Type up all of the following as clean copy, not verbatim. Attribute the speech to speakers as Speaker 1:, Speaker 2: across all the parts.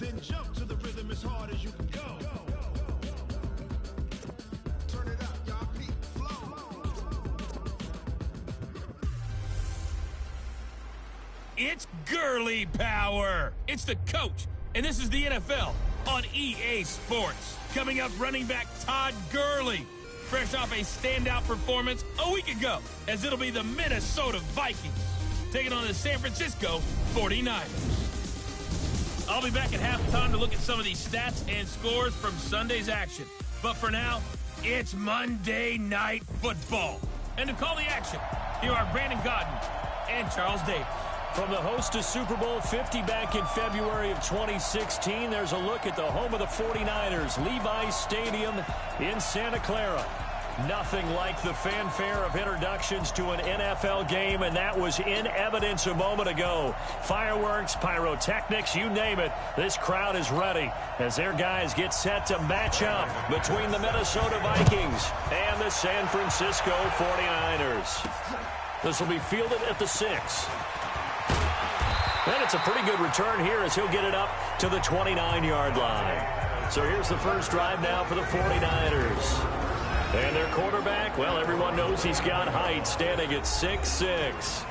Speaker 1: then jump to the rhythm as hard as you can go. Turn it up, y'all. Peak flow.
Speaker 2: It's Gurley power. It's the coach, and this is the NFL on EA Sports. Coming up, running back Todd Gurley, fresh off a standout performance a week ago, as it'll be the Minnesota Vikings taking on the San Francisco 49ers. I'll be back at halftime to look at some of these stats and scores from Sunday's action. But for now, it's Monday Night Football. And to call the action, here are Brandon Godden and Charles Davis.
Speaker 3: From the host to Super Bowl 50 back in February of 2016, there's a look at the home of the 49ers, Levi's Stadium in Santa Clara. Nothing like the fanfare of introductions to an NFL game, and that was in evidence a moment ago. Fireworks, pyrotechnics, you name it. This crowd is ready as their guys get set to match up between the Minnesota Vikings and the San Francisco 49ers. This will be fielded at the 6. And it's a pretty good return here as he'll get it up to the 29-yard line. So here's the first drive now for the 49ers. And their quarterback, well, everyone knows he's got height, standing at 6'6".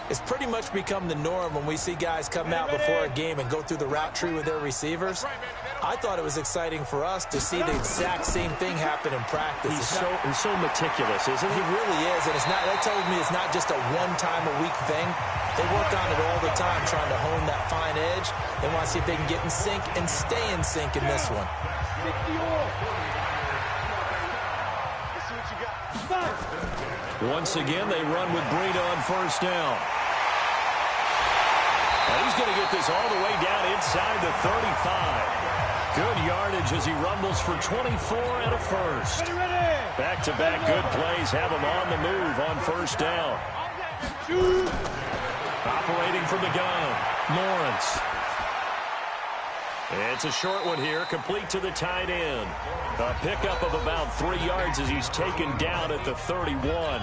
Speaker 4: It's pretty much become the norm when we see guys come out before a game and go through the route tree with their receivers. I thought it was exciting for us to see the exact same thing happen in practice.
Speaker 3: He's so meticulous, isn't he?
Speaker 4: He really is, and it's not. That tells me it's not just a one-time-a-week thing. They work on it all the time, trying to hone that fine edge. They want to see if they can get in sync and stay in sync in this one.
Speaker 3: Once again, they run with Breida on first down. And he's going to get this all the way down inside the 35. Good yardage as he rumbles for 24 and a first. Back-to-back good plays have him on the move on first down. Operating from the gun, Lawrence. It's a short one here, complete to the tight end. A pickup of about 3 yards as he's taken down at the 31.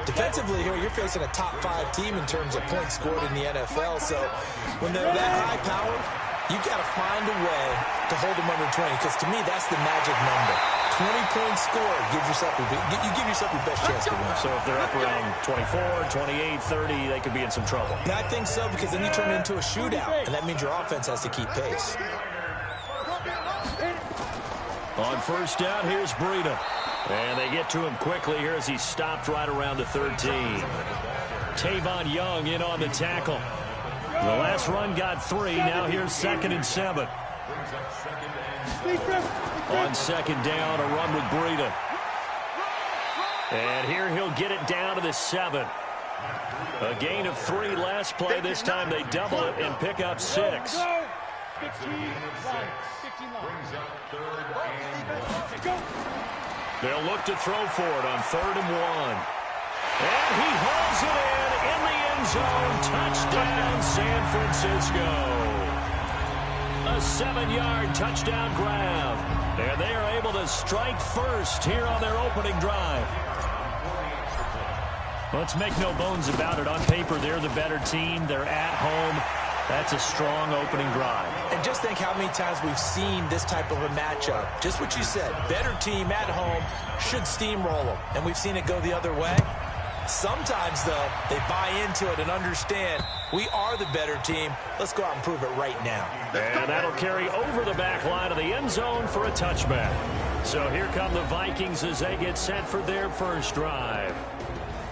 Speaker 4: Defensively here, you're facing a top-5 team in terms of points scored in the NFL. So when they're that high power, you've got to find a way to hold them under 20. Because to me, that's the magic number. 20-point score, you give yourself your best chance to win.
Speaker 3: So if they're up around 24, 28, 30, they could be in some trouble.
Speaker 4: And I think so, because then you turn it into a shootout, and that means your offense has to keep pace.
Speaker 3: On first down, here's Breida. And they get to him quickly here as he's stopped right around the 13. Tavon Young in on the tackle. The last run got 3. Now here's 2nd and 7. On second down, a run with Breida. And here he'll get it down to the 7. A gain of 3 last play. This time they double it and pick up 6. They'll look to throw for it on 3rd and 1. And he hauls it in the end zone. Touchdown, San Francisco. A 7-yard touchdown grab. And they are able to strike first here on their opening drive. Let's make no bones about it. On paper, they're the better team. They're at home. That's a strong opening drive.
Speaker 4: And just think how many times we've seen this type of a matchup. Just what you said. Better team at home should steamroll them. And we've seen it go the other way. Sometimes, though, they buy into it and understand we are the better team. Let's go out and prove it right now.
Speaker 3: And that'll carry over the back line of the end zone for a touchback. So here come the Vikings as they get set for their first drive.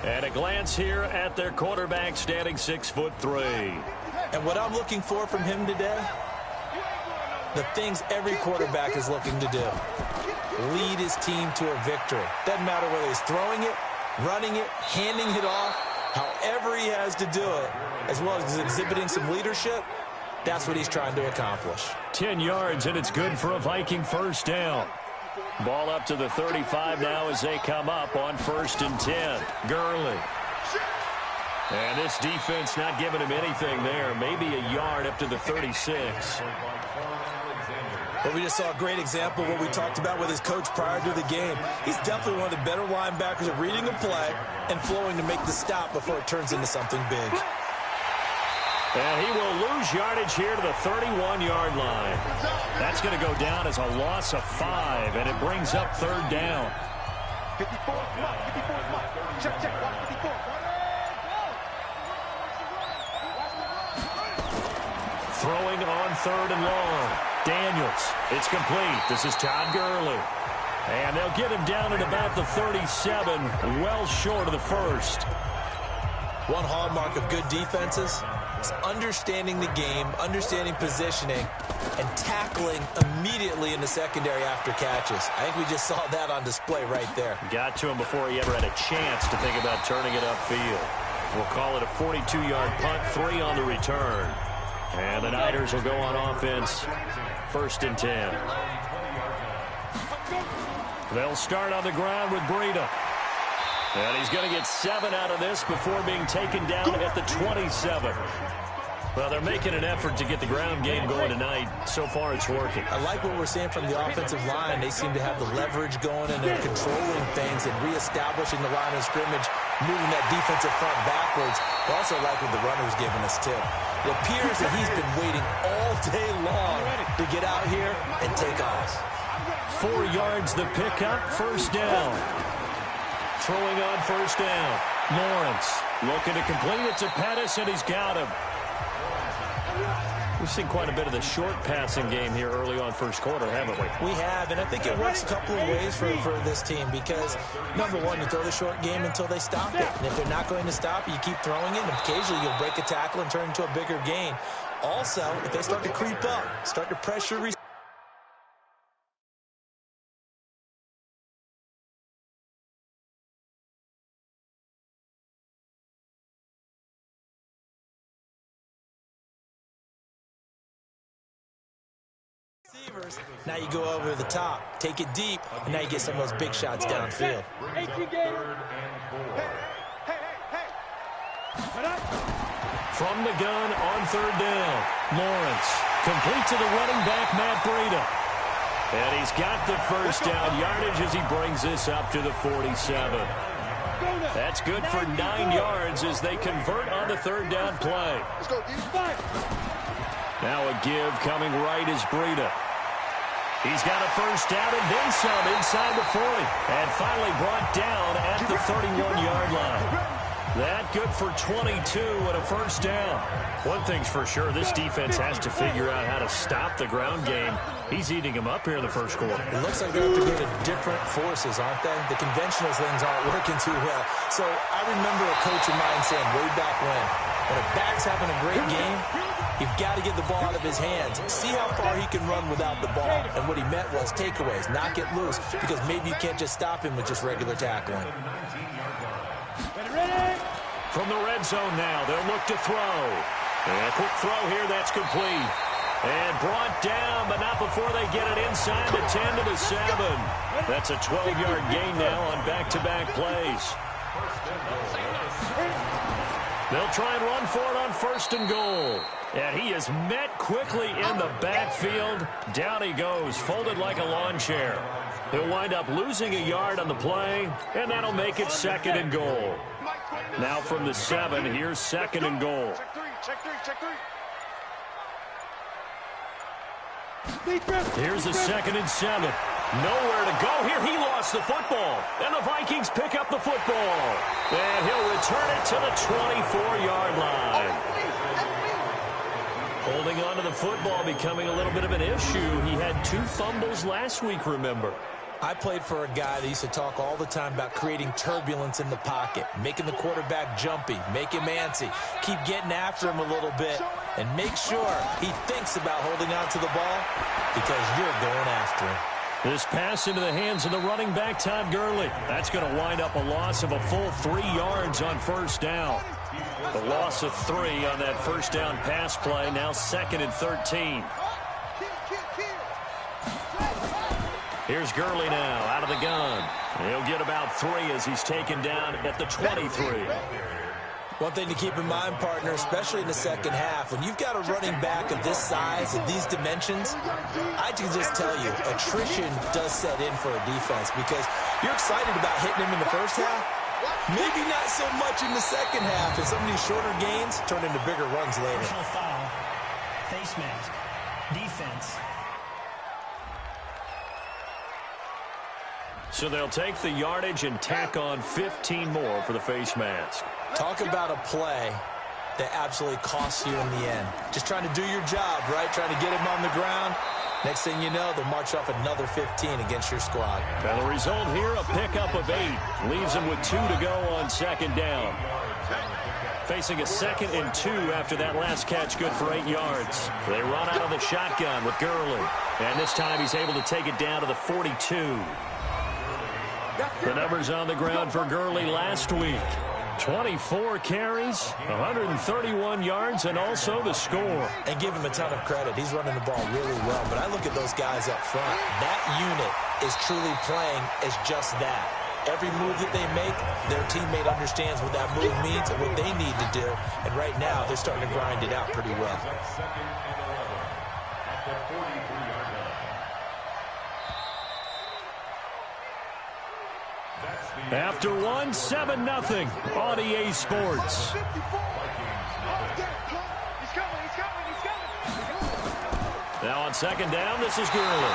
Speaker 3: And a glance here at their quarterback standing 6'3".
Speaker 4: And what I'm looking for from him today, the things every quarterback is looking to do. Lead his team to a victory. Doesn't matter whether he's throwing it, running it, handing it off, however he has to do it, as well as exhibiting some leadership, that's what he's trying to accomplish.
Speaker 3: 10 yards, and it's good for a Viking first down. Ball up to the 35 now as they come up on 1st and 10. Gurley. And this defense not giving him anything there. Maybe a yard up to the 36.
Speaker 4: But we just saw a great example of what we talked about with his coach prior to the game. He's definitely one of the better linebackers at reading a play and flowing to make the stop before it turns into something big.
Speaker 3: And he will lose yardage here to the 31-yard line. That's going to go down as a loss of 5, and it brings up third down.
Speaker 1: 54 mark, 54 mark. Check, watch 54.
Speaker 3: Throwing on third and long. Daniels. It's complete. This is Todd Gurley. And they'll get him down at about the 37, well short of the first.
Speaker 4: One hallmark of good defenses is understanding the game, understanding positioning, and tackling immediately in the secondary after catches. I think we just saw that on display right there.
Speaker 3: Got to him before he ever had a chance to think about turning it upfield. We'll call it a 42-yard punt, 3 on the return. And the Niners will go on offense, 1st and 10. They'll start on the ground with Breida. And he's going to get 7 out of this before being taken down at the 27. Well, they're making an effort to get the ground game going tonight. So far, it's working.
Speaker 4: I like what we're seeing from the offensive line. They seem to have the leverage going, and they're controlling things and reestablishing the line of scrimmage, moving that defensive front backwards. I also like what the runner's giving us, too. It appears that he's been waiting all day long to get out here and take off.
Speaker 3: 4 yards the pickup, first down. Throwing on first down. Lawrence looking to complete it to Pettis, and he's got him. We've seen quite a bit of the short passing game here early on first quarter, haven't we?
Speaker 4: We have, and I think it works a couple of ways for this team because, number one, you throw the short game until they stop it. And if they're not going to stop it, you keep throwing it, and occasionally you'll break a tackle and turn it into a bigger gain. Also, if they start to creep up, start to pressure receivers, now you go over the top, take it deep, and now you get some of those big shots downfield.
Speaker 3: From the gun on third down, Lawrence complete to the running back, Matt Breida. And he's got the first down yardage as he brings this up to the 47. That's good for 9 yards as they convert on the third down play. Now a give coming right is Breida. He's got a first down and then some inside the 40. And finally brought down at the 31-yard line. That good for 22 and a first down. One thing's for sure, this defense has to figure out how to stop the ground game. He's eating them up here in the first quarter.
Speaker 4: It looks like they have to go to different forces, aren't they? The conventional things aren't working too well. So I remember a coach of mine saying way back when a back's having a great game, you've got to get the ball out of his hands. See how far he can run without the ball. And what he meant was takeaways, knock it loose, because maybe you can't just stop him with just regular tackling.
Speaker 3: From the red zone now, they'll look to throw. And a quick throw here, that's complete. And brought down, but not before they get it inside the 10 to the 7. That's a 12-yard gain now on back-to-back plays. They'll try and run for it on first and goal. And he is met quickly in the backfield. Down he goes, folded like a lawn chair. He'll wind up losing a yard on the play, and that'll make it second and goal. Now from the 7, here's second and goal. Here's a 2nd and 7. Nowhere to go here. He lost the football. And the Vikings pick up the football. And he'll return it to the 24-yard line. Holding on to the football becoming a little bit of an issue. He had 2 fumbles last week, remember.
Speaker 4: I played for a guy that used to talk all the time about creating turbulence in the pocket, making the quarterback jumpy, make him antsy, keep getting after him a little bit, and make sure he thinks about holding on to the ball because you're going after him.
Speaker 3: This pass into the hands of the running back, Todd Gurley. That's going to wind up a loss of a full 3 yards on first down. The loss of 3 on that first down pass play, now 2nd and 13. Here's Gurley now, out of the gun. He'll get about 3 as he's taken down at the 23.
Speaker 4: One thing to keep in mind, partner, especially in the second half, when you've got a running back of this size, of these dimensions, I can just tell you, attrition does set in for a defense because you're excited about hitting him in the first half, Maybe not so much in the second half, as some of these shorter gains turn into bigger runs later.
Speaker 5: Personal foul, face mask, defense.
Speaker 3: So they'll take the yardage and tack on 15 more for the face mask.
Speaker 4: Talk about a play that absolutely costs you in the end. Just trying to do your job, right? Trying to get him on the ground. Next thing you know, they'll march off another 15 against your squad.
Speaker 3: And the result here, a pickup of 8. Leaves them with 2 to go on second down. Facing a 2nd and 2 after that last catch, good for 8 yards. They run out of the shotgun with Gurley. And this time he's able to take it down to the 42. The numbers on the ground for Gurley last week. 24 carries, 131 yards, and also the score.
Speaker 4: And give him a ton of credit. He's running the ball really well. But I look at those guys up front. That unit is truly playing as just that. Every move that they make, their teammate understands what that move means and what they need to do. And right now, they're starting to grind it out pretty well.
Speaker 3: After 1, 7-0 on EA Sports. Now on second down, this is Gurley.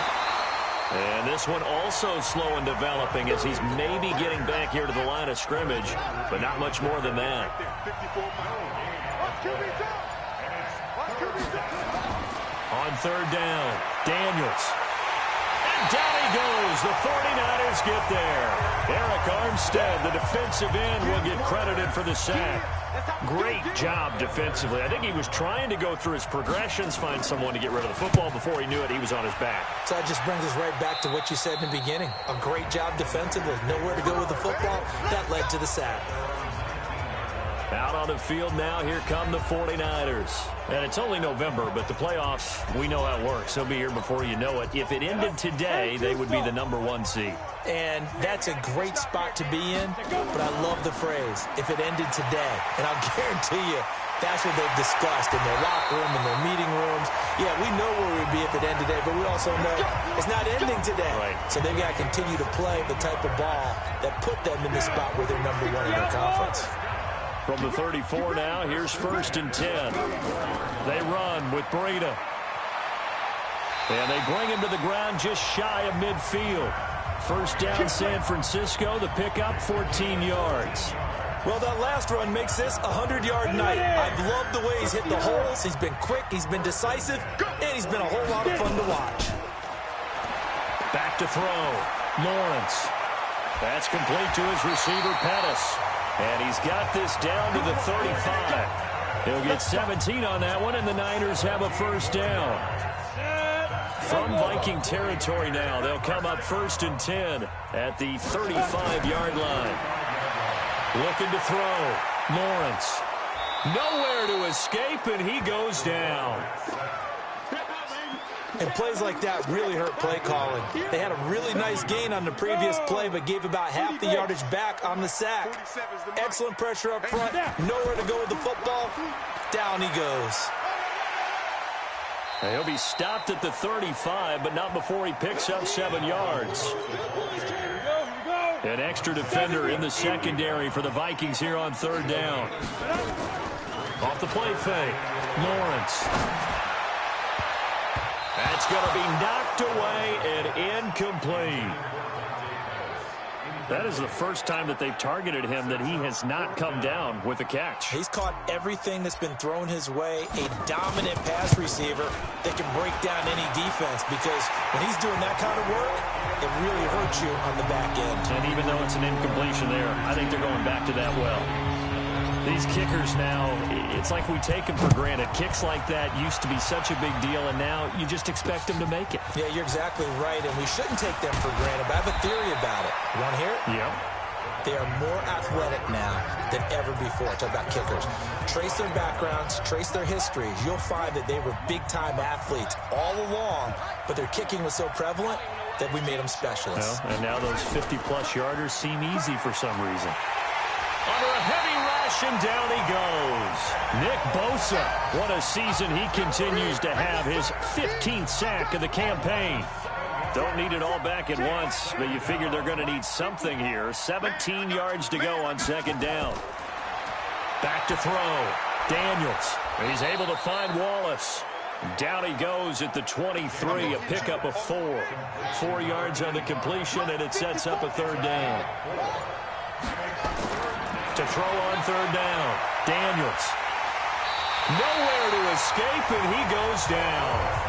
Speaker 3: And this one also slow in developing as he's maybe getting back here to the line of scrimmage, but not much more than that. On third down, Daniels. And down he goes. The 49ers get there. Eric Armstead, the defensive end, will get credited for the sack. Great job defensively. I think he was trying to go through his progressions, find someone to get rid of the football. Before he knew it, he was on his back.
Speaker 4: So that just brings us right back to what you said in the beginning. A great job defensively. Nowhere to go with the football. That led to the sack.
Speaker 3: Out on the field now, here come the 49ers. And it's only November, but the playoffs, we know how it works. They'll be here before you know it. If it ended today, they would be the #1 seed.
Speaker 4: And that's a great spot to be in, but I love the phrase, if it ended today. And I'll guarantee you, that's what they've discussed in their locker room, in their meeting rooms. Yeah, we know where we'd be if it ended today, but we also know it's not ending today.
Speaker 3: Right.
Speaker 4: So they've got to continue to play the type of ball that put them in the spot where they're #1 in their conference.
Speaker 3: From the 34 now, here's 1st and 10. They run with Breida. And they bring him to the ground just shy of midfield. First down, San Francisco. The pickup, 14 yards.
Speaker 4: Well, that last run makes this a 100-yard night. I've loved the way he's hit the holes. He's been quick, he's been decisive, and he's been a whole lot of fun to watch.
Speaker 3: Back to throw. Lawrence. That's complete to his receiver, Pettis. And he's got this down to the 35. He'll get 17 on that one, and the Niners have a first down. From Viking territory now, they'll come up 1st and 10 at the 35-yard line. Looking to throw. Lawrence. Nowhere to escape, and he goes down.
Speaker 4: And plays like that really hurt play calling. They had a really nice gain on the previous play, but gave about half the yardage back on the sack. Excellent pressure up front. Nowhere to go with the football. Down he goes.
Speaker 3: He'll be stopped at the 35, but not before he picks up 7 yards. An extra defender in the secondary for the Vikings here on 3rd down. Off the play fake. Lawrence. That's going to be knocked away and incomplete. That is the first time that they've targeted him that he has not come down with a catch.
Speaker 4: He's caught everything that's been thrown his way. A dominant pass receiver that can break down any defense, because when he's doing that kind of work, it really hurts you on the back end.
Speaker 3: And even though it's an incompletion there, I think they're going back to that well. These kickers now, it's like we take them for granted. Kicks like that used to be such a big deal, and now you just expect them to make it.
Speaker 4: Yeah, you're exactly right, and we shouldn't take them for granted, but I have a theory about it. You want to hear it?
Speaker 3: Yeah.
Speaker 4: They are more athletic now than ever before. Talk about kickers. Trace their backgrounds, trace their histories. You'll find that they were big-time athletes all along, but their kicking was so prevalent that we made them specialists.
Speaker 3: Well, and now those 50-plus yarders seem easy for some reason. Under a heavy rush, and down he goes. Nick Bosa, what a season he continues to have. His 15th sack of the campaign. Don't need it all back at once, but you figure they're going to need something here. 17 yards to go on second down. Back to throw. Daniels. He's able to find Wallace. Down he goes at the 23, a pickup of 4. 4 yards on the completion, and it sets up a third down. To throw on third down. Daniels. Nowhere to escape, and he goes down.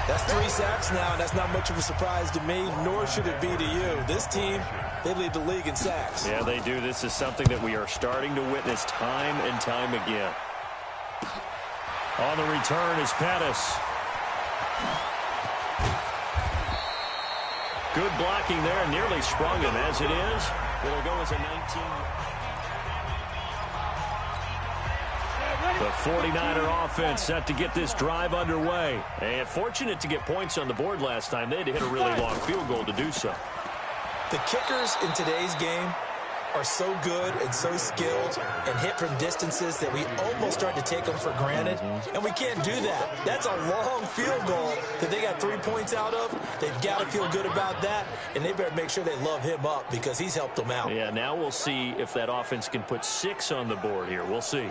Speaker 4: That's 3 sacks now, and that's not much of a surprise to me, nor should it be to you. This team, they lead the league in sacks.
Speaker 3: Yeah, they do. This is something that we are starting to witness time and time again. On the return is Pettis. Good blocking there, nearly sprung him. As it is, it'll go as a 19. The 49er offense set to get this drive underway. And fortunate to get points on the board last time. They had to hit a really long field goal to do so.
Speaker 4: The kickers in today's game are so good and so skilled and hit from distances that we almost start to take them for granted. And we can't do that. That's a long field goal that they got 3 points out of. They've got to feel good about that, and they better make sure they love him up because he's helped them out.
Speaker 3: Yeah, now we'll see if that offense can put 6 on the board here. We'll see.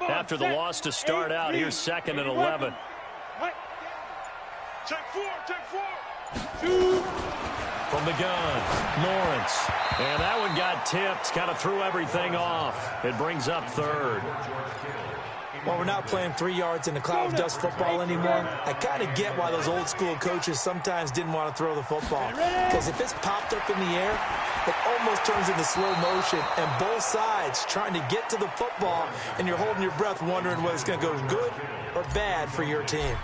Speaker 3: After the loss to start out, here's 2nd and 11.
Speaker 1: Check 4, check 4.
Speaker 3: From the gun, Lawrence. And that one got tipped, kind of threw everything off. It brings up 3rd.
Speaker 4: Well, we're not playing 3 yards in the cloud of dust football anymore. I kind of get why those old school coaches sometimes didn't want to throw the football. Because if it's popped up in the air, it almost turns into slow motion. And both sides trying to get to the football, and you're holding your breath wondering whether it's going to go good or bad for your team.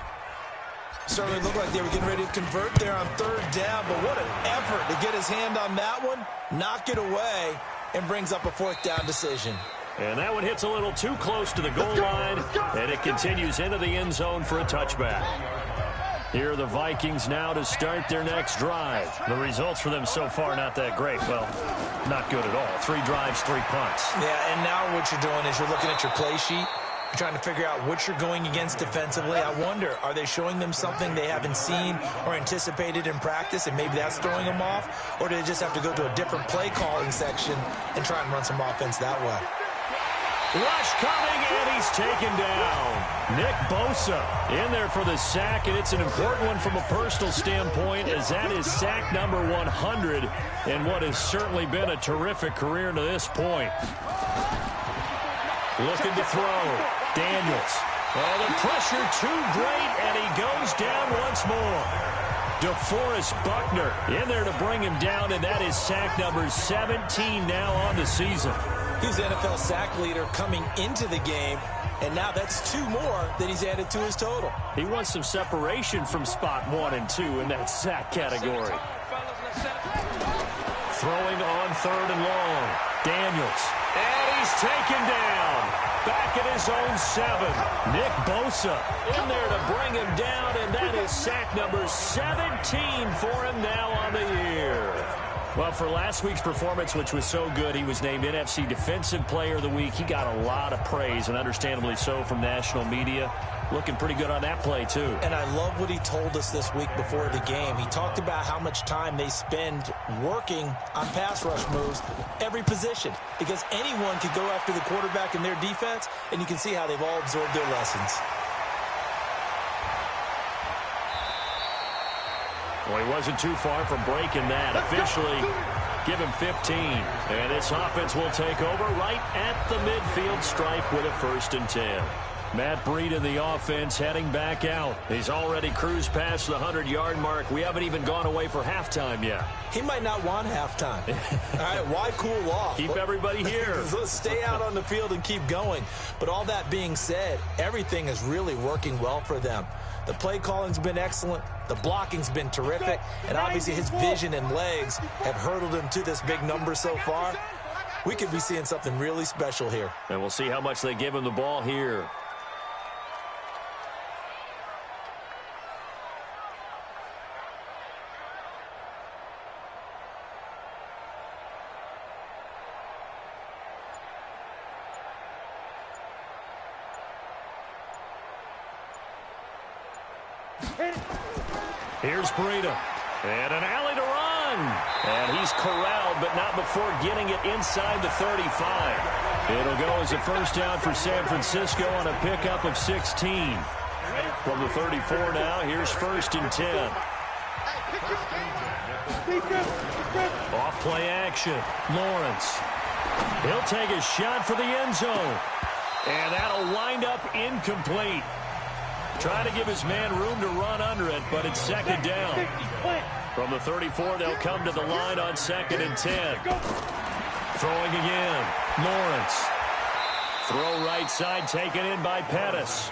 Speaker 4: Certainly looked like they were getting ready to convert there on 3rd down, but what an effort to get his hand on that one, knock it away, and brings up a 4th down decision.
Speaker 3: And that one hits a little too close to the goal line, and it continues into the end zone for a touchback. Here are the Vikings now to start their next drive. The results for them so far not that great. Well, not good at all. 3 drives, 3 punts.
Speaker 4: Yeah, and now what you're doing is you're looking at your play sheet. You're trying to figure out what you're going against defensively. I wonder, are they showing them something they haven't seen or anticipated in practice, and maybe that's throwing them off? Or do they just have to go to a different play calling section and try and run some offense that way?
Speaker 3: Rush coming, and he's taken down. Nick Bosa in there for the sack, and it's an important one from a personal standpoint, as that is sack number 100 in what has certainly been a terrific career to this point. Looking to throw. Daniels. Oh, the pressure too great, and he goes down once more. DeForest Buckner in there to bring him down, and that is sack number 17 now on the season.
Speaker 4: He's the NFL sack leader coming into the game, and now that's 2 more that he's added to his total.
Speaker 3: He wants some separation from spot 1 and 2 in that sack category. Throwing on 3rd and long. Daniels. And he's taken down. Back at his own 7. Nick Bosa in there to bring him down, and that is sack number 17 for him now on the year. Well, for last week's performance, which was so good, he was named NFC Defensive Player of the Week. He got a lot of praise, and understandably so, from national media. Looking pretty good on that play, too.
Speaker 4: And I love what he told us this week before the game. He talked about how much time they spend working on pass rush moves, every position, because anyone could go after the quarterback in their defense, and you can see how they've all absorbed their lessons.
Speaker 3: Well, he wasn't too far from breaking that. Officially, give him 15. And this offense will take over right at the midfield stripe with a 1st and 10. Matt Breed in the offense heading back out. He's already cruised past the 100-yard mark. We haven't even gone away for halftime yet.
Speaker 4: He might not want halftime. All right, why cool off?
Speaker 3: Keep everybody here.
Speaker 4: Let's stay out on the field and keep going. But all that being said, everything is really working well for them. The play calling's been excellent. The blocking's been terrific. And obviously his vision and legs have hurdled him to this big number so far. We could be seeing something really special here.
Speaker 3: And we'll see how much they give him the ball here. Here's Breida. And an alley to run. And he's corralled, but not before getting it inside the 35. It'll go as a first down for San Francisco on a pickup of 16. From the 34 now, here's 1st and 10. Off play action. Lawrence. He'll take a shot for the end zone. And that'll wind up incomplete. Trying to give his man room to run under it, but it's 2nd down. From the 34, they'll come to the line on 2nd and 10. Throwing again. Lawrence. Throw right side, taken in by Pettis.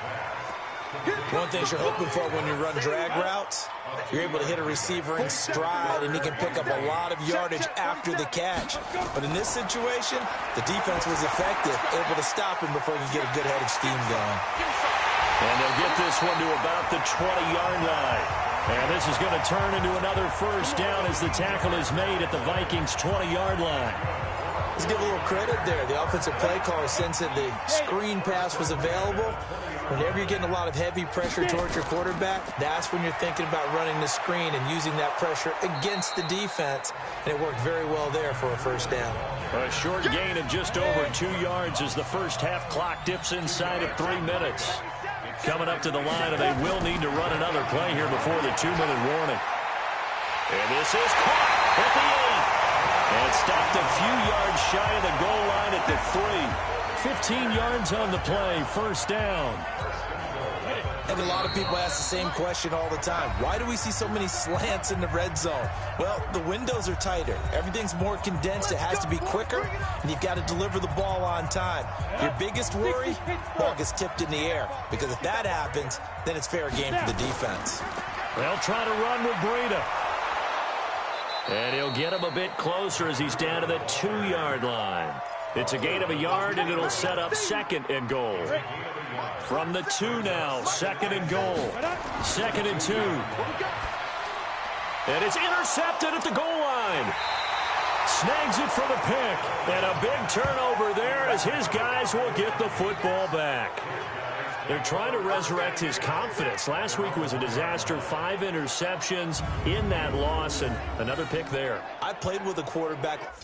Speaker 4: One thing you're hoping for when you run drag routes, you're able to hit a receiver in stride, and he can pick up a lot of yardage after the catch. But in this situation, the defense was effective, able to stop him before he could get a good head of steam going.
Speaker 3: And they'll get this one to about the 20-yard line. And this is going to turn into another first down as the tackle is made at the Vikings' 20-yard line.
Speaker 4: Let's give a little credit there. The offensive play caller sensed that the screen pass was available. Whenever you're getting a lot of heavy pressure towards your quarterback, that's when you're thinking about running the screen and using that pressure against the defense. And it worked very well there for a first down.
Speaker 3: A short gain of just over 2 yards as the first half clock dips inside of 3 minutes. Coming up to the line, and they will need to run another play here before the 2-minute warning. And this is caught at the 8. And stopped a few yards shy of the goal line at the 3. 15 yards on the play, first down.
Speaker 4: And a lot of people ask the same question all the time. Why do we see so many slants in the red zone? Well, the windows are tighter. Everything's more condensed. It has to be quicker, and you've got to deliver the ball on time. Your biggest worry? Ball gets tipped in the air. Because if that happens, then it's fair game for the defense.
Speaker 3: They'll try to run with Breida. And he'll get him a bit closer as he's down to the 2-yard line. It's a gain of a yard, and it'll set up 2nd and goal. From the 2 now, 2nd and goal. 2nd and 2. And it's intercepted at the goal line. Snags it for the pick. And a big turnover there as his guys will get the football back. They're trying to resurrect his confidence. Last week was a disaster. 5 interceptions in that loss, and another pick there.
Speaker 4: I played with a quarterback